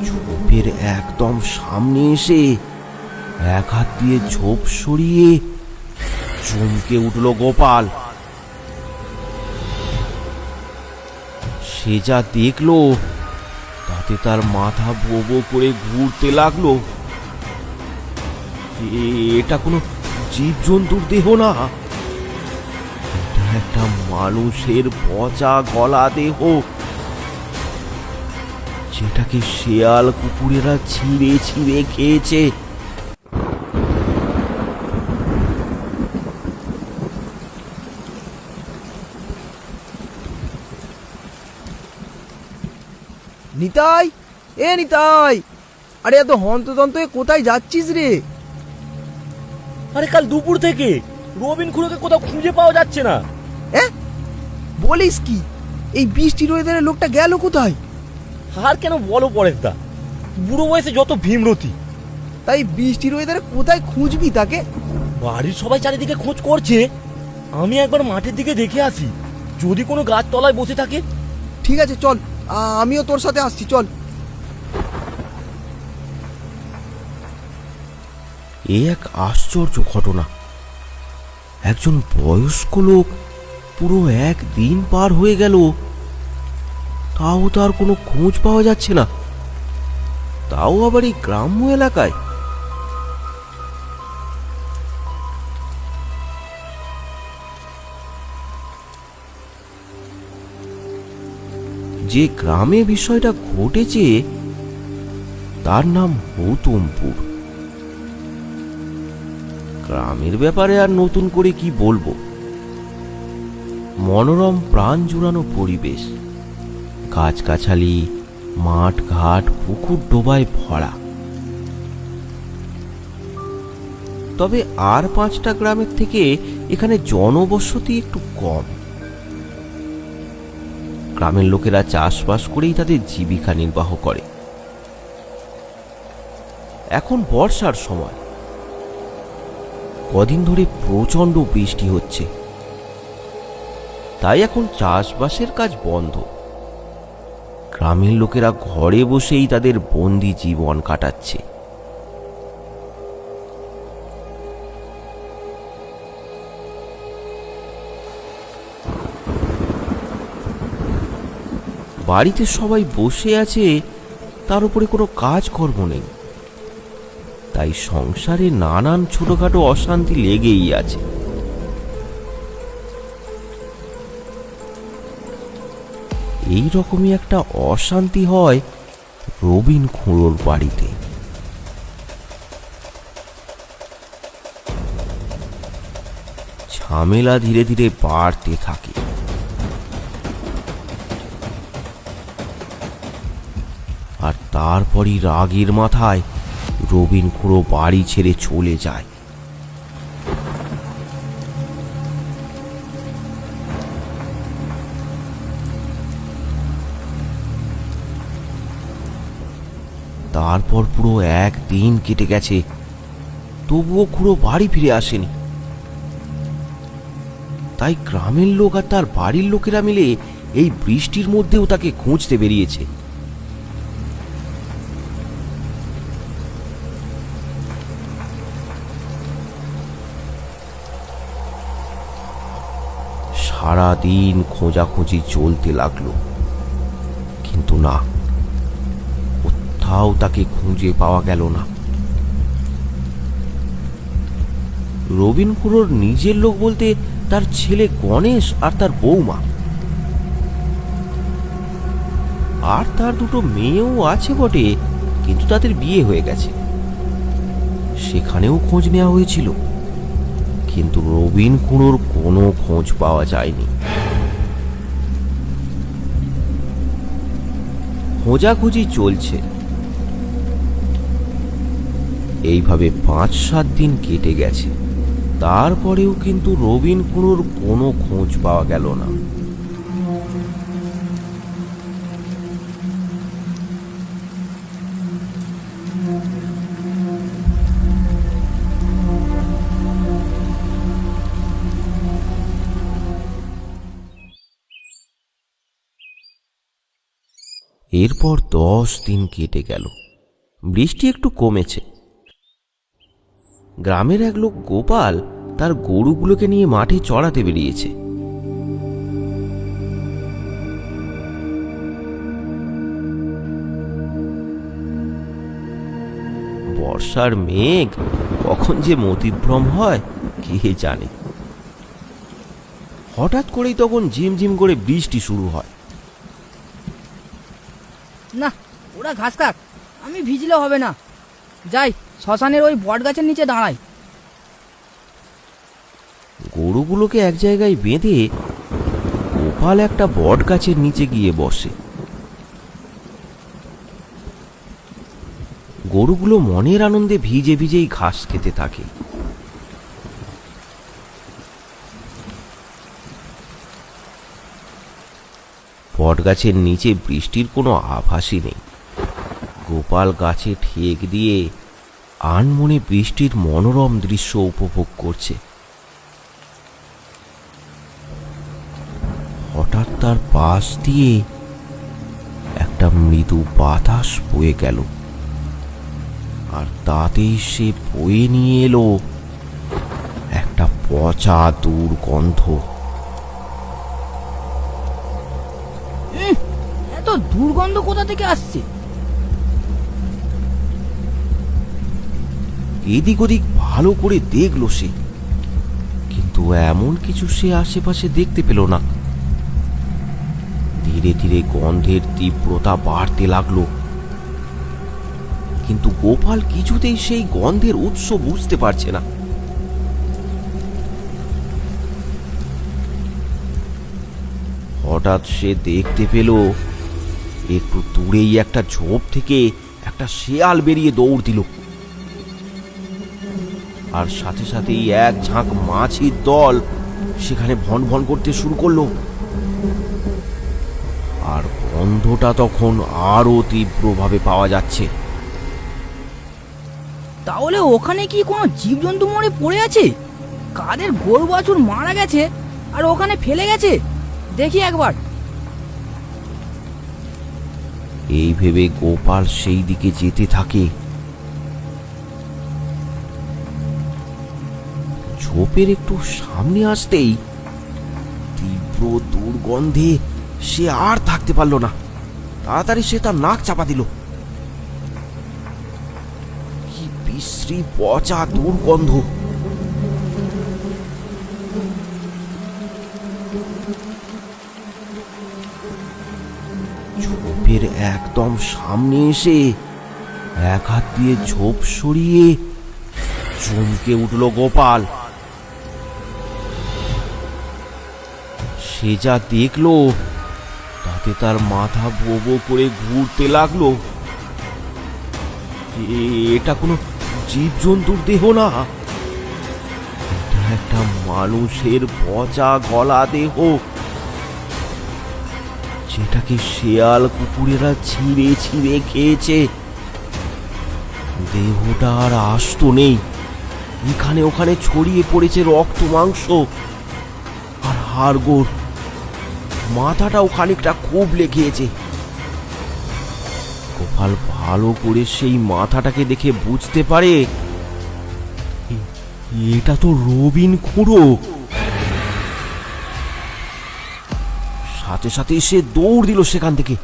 ঝোপের একদম সামনে এসে এক হাত দিয়ে ঝোপ সরিয়ে চমকে উঠল গোপাল। সে যা দেখলো তাতে তার মাথা বো বো করে ঘুরতে লাগলো। এটা কোনো জীবজন্তুর দেহ না, এটা একটা মানুষের পচা গলা দেহ, যেটাকে শেয়াল কুকুরেরা ছিঁড়ে ছিঁড়ে খেয়েছে। নিতাই, এ নিতাই, আরে এত হন্তদন্ত কোথায় যাচ্ছিস রে? আরে কাল দুপুর থেকে রবিন খুড়োকে কোথাও খুঁজে পাওয়া যাচ্ছে না। বলিস কি? এই বৃষ্টির ওয়েদারে লোকটা গেল কোথায়? আর কেন বলো পরেশদা, বুড়ো বয়সে যত ভীমরতি। তাই বৃষ্টির ওয়েদারে কোথায় খুঁজবি তাকে? বাড়ির সবাই চারিদিকে খোঁজ করছে, আমি একবার মাঠের দিকে দেখে আসি, যদি কোনো গাছ তলায় বসে থাকে। ঠিক আছে চল, আমিও তোর সাথে আসছি, চল। এ এক আশ্চর্য ঘটনা। একজন বয়স্ক লোক পুরো একদিন পার হয়ে গেল, তাও তার কোনো খোঁজ পাওয়া যাচ্ছে না, তাও আবার এই গ্রাম্য এলাকায়। যে গ্রামে বিষয়টা ঘটেছে তার নাম গৌতমপুর। গ্রামের ব্যাপারে আর নতুন করে কি বলবো, মনোরম প্রাণ জুড়ানো পরিবেশ, গাছগাছালি, মাঠ ঘাট, পুকুর ডোবায় ভরা। তবে আর 5টা গ্রামের থেকে এখানে জনবসতি একটু কম। গ্রামের লোকেরা চাষবাস করেই তাদের জীবিকা নির্বাহ করে। এখন বর্ষার সময়, কদিন ধরে প্রচন্ড বৃষ্টি হচ্ছে, তাই এখন চাষবাসের কাজ বন্ধ। গ্রামের লোকেরা ঘরে বসেই তাদের বন্দি জীবন কাটাচ্ছে। বাড়িতে সবাই বসে আছে, তার উপরে কোনো কাজকর্ম নেই, তাই সংসারে নানান ছোটখাটো অশান্তি লেগেই আছে। এই রকমই একটা অশান্তি হয় রবিন খুড়োর বাড়িতে। ঝামেলা ধীরে ধীরে বাড়তে থাকে। আর তারপরই রাগের মাথায় রবিন খুড়ো বাড়ি ছেড়ে চলে যায়। তারপর পুরো একদিন কেটে গেছে, তবুও খুড়ো বাড়ি ফিরে আসেনি। তাই গ্রামের লোক আর তার বাড়ির লোকেরা মিলে এই বৃষ্টির মধ্যেও তাকে খুঁজতে বেরিয়েছে। সারাদিন খোঁজাখুঁজি চলতে লাগলো, কিন্তু না, কোথাও তাকে খুঁজে পাওয়া গেল না। রবিন খুড়োর নিজের লোক বলতে তার ছেলে গণেশ আর তার বৌমা, আর তার দুটো মেয়েও আছে বটে, কিন্তু তাদের বিয়ে হয়ে গেছে। সেখানেও খোঁজ নেওয়া হয়েছিল, কিন্তু রবিন খুড়োর কোনো খোঁজ পাওয়া যায়নি। খোঁজাখুঁজি চলছে। এইভাবে 5-7 দিন কেটে গেছে, তারপরেও কিন্তু রবিন খুড়োর কোনো খোঁজ পাওয়া গেল না। এরপর 10 দিন কেটে গেল। বৃষ্টি একটু কমেছে। গ্রামের এক লোক গোপাল তার গরুগুলোকে নিয়ে মাঠে চড়াতে বেরিয়েছে। বর্ষার মেঘ কখন যে মতিভ্রম হয় কে জানে। হঠাৎ করেই তখন ঝিমঝিম করে বৃষ্টি শুরু হয়। না, ওরা ঘাস খাক, আমি ভিজলে হবে না। যাই, শ্মশানের ওই বট গাছের নিচে দাঁড়াই। গরুগুলোকে এক জায়গায় বেঁধে গোপাল একটা বট গাছের নিচে গিয়ে বসে। গরুগুলো মনের আনন্দে ভিজে ভিজেই ঘাস খেতে থাকে। বট গাছের নিচে বৃষ্টির কোনো আভাসই নেই। গোপাল গাছে ঠেক দিয়ে আনমনে বৃষ্টির মনোরম দৃশ্য উপভোগ করছে। হঠাৎ তার পাশ দিয়ে একটা মৃদু বাতাস বয়ে গেল, আর তাতেই সে বয়ে নিয়ে এলো একটা পচা দুর্গন্ধ। এত দুর্গন্ধ কোথা থেকে আসছে? এদিক ওদিক ভালো করে দেখলো সে, কিন্তু এমন কিছু সে আশেপাশে দেখতে পেল না। ধীরে ধীরে গন্ধের তীব্রতা বাড়তে লাগলো, কিন্তু গোপাল কিছুতেই সেই গন্ধের উৎস বুঝতে পারছে না। হঠাৎ সে দেখতে পেল একটু দূরেই একটা ঝোপ থেকে একটা শেয়াল বেরিয়ে দৌড় দিল, আর সাথে সাথেই এক ঝাঁক মাছির দল সেখানে ভন ভন করতে শুরু করলো। আর গন্ধটা তখন আরো তীব্রভাবে পাওয়া যাচ্ছে। তাহলে ওখানে কি কোনো জীবজন্তু মরে পড়ে আছে? কাদের গরু বাছুর মারা গেছে আর ওখানে ফেলে গেছে? দেখি একবার। এই ভেবে গোপাল সেই দিকে যেতে থাকে। ঝোপের একটু সামনে আসতেই তীব্র দুর্গন্ধে সে আর থাকতে পারল না। তাড়াতাড়ি সে তার নাক চাপা দিল। কি বিশ্রী পচা দুর্গন্ধ! ঝোপের একদম সামনে এসে এক হাত দিয়ে ঝোপ সরিয়ে চমকে উঠল গোপাল। সে যা দেখলো তাতে তার মাথা ভো ভো করে ঘুরতে লাগলো। এটা কোনো জীবজন্তুর দেহ না, এটা একটা মানুষের পচা গলা দেহ, যেটাকে শেয়াল কুকুরেরা ছিঁড়ে ছিঁড়ে খেয়েছে। দেহটা আর আস্ত নেই, এখানে ওখানে ছড়িয়ে পড়েছে রক্ত মাংস আর হাড়গোড়। মাথাটাও খানিকটা খুব লেগেছে। গোপাল ভালো করে সেই মাথাটাকে দেখে বুঝতে পারে এটা তো রবিন খুঁড়ো। সাথে সাথে সে দৌড় দিল সেখান থেকে।